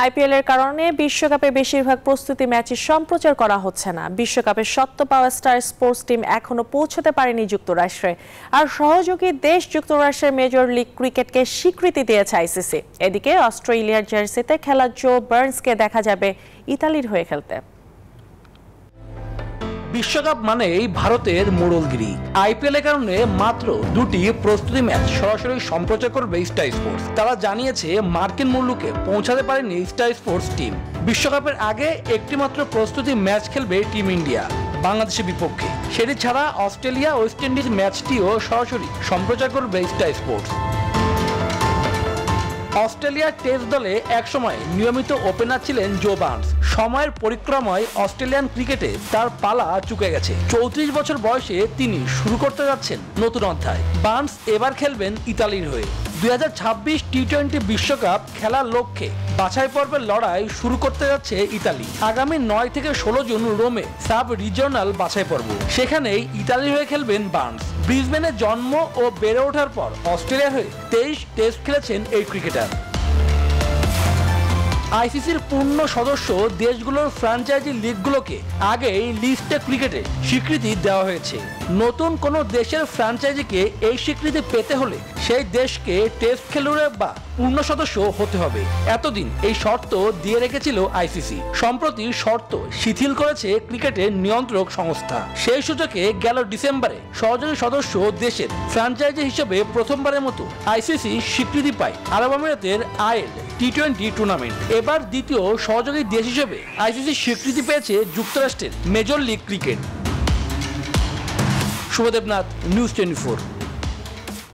IPL এর কারণে বিশ্বকাপে বেশিরভাগ প্রস্তুতি ম্যাচে সম্প্রচার করা হচ্ছে না। বিশ্বকাপে সত্য পাওয়া স্টার স্পোর্টস টিম এখনো পৌঁছতে পারেনি যুক্তরাষ্ট্রে। আর সহযোগী দেশ যুক্তরাষ্ট্রের মেজর লিগ ক্রিকেটকে স্বীকৃতি দিয়েছে আইসিসি। এদিকে অস্ট্রেলিয়ার জার্সিতে খেলা জো বার্নসকে দেখা যাবে ইতালির হয়ে খেলতে। বিশ্বকাপ মানেই ভারতের মোড়লগিরি। আইপিএল এর কারণে মাত্র দুটি প্রস্তুতি ম্যাচ সরাসরি সম্প্রচার করবে স্টার স্পোর্টস। তারা জানিয়েছে মার্কিন মূল্যকে পৌঁছাতে পারেনি স্টার স্পোর্টস টিম। বিশ্বকাপের আগে একটি মাত্র প্রস্তুতি ম্যাচ খেলবে টিম ইন্ডিয়া বাংলাদেশের বিপক্ষে। সেটি ছাড়া অস্ট্রেলিয়া ওয়েস্ট ইন্ডিজ ম্যাচটিও সরাসরি সম্প্রচার করবে স্টার স্পোর্টস। অস্ট্রেলিয়ার টেস্ট দলে একসময় নিয়মিত ওপেনার ছিলেন জো বার্নস। সময়ের পরিক্রমায় অস্ট্রেলিয়ান ক্রিকেটে তার পালা চুকে গেছে। 34 বছর বয়সে তিনি শুরু করতে যাচ্ছেন নতুন অধ্যায়। বার্নস এবার খেলবেন ইতালির হয়ে। 2026 টি-20 বিশ্বকাপ খেলার লক্ষ্যে বাছাই পর্বের লড়াই শুরু করতে যাচ্ছে ইতালি। আগামী 9 থেকে 16 জুন রোমে সাব রিজিওনাল বাছাই পর্ব। সেখানেই ইতালির হয়ে খেলবেন বার্নস। ব্রিসবেনে জন্ম ও বেড়ে ওঠার পর অস্ট্রেলিয়ার হয়ে 23 টেস্ট খেলেছেন এই ক্রিকেটার। আইসিসির পূর্ণ সদস্য দেশগুলোর ফ্র্যাঞ্চাইজি লিগগুলোকে আগেই লিস্টে ক্রিকেটে স্বীকৃতি দেওয়া হয়েছে। নতুন কোনো দেশের ফ্র্যাঞ্চাইজিকে এই স্বীকৃতি পেতে হলে সেই দেশকে টেস্ট খেলুড়ে বা পূর্ণ সদস্য হতে হবে। এতদিন এই শর্ত দিয়ে রেখেছিল আইসিসি। সম্প্রতি শর্ত শিথিল করেছে ক্রিকেটের নিয়ন্ত্রক সংস্থা। সেই সূচকে গেল ডিসেম্বরে সহযোগী সদস্য দেশের ফ্র্যাঞ্চাইজি হিসেবে প্রথমবারের মতো আইসিসি স্বীকৃতি পায় আরব আমিরাতের আইএল টি-20 টুর্নামেন্ট। এবার দ্বিতীয় সহযোগী দেশ হিসেবে আইসিসি স্বীকৃতি পেয়েছে যুক্তরাষ্ট্রের major league cricket. Shubhodeb Nath, news 24।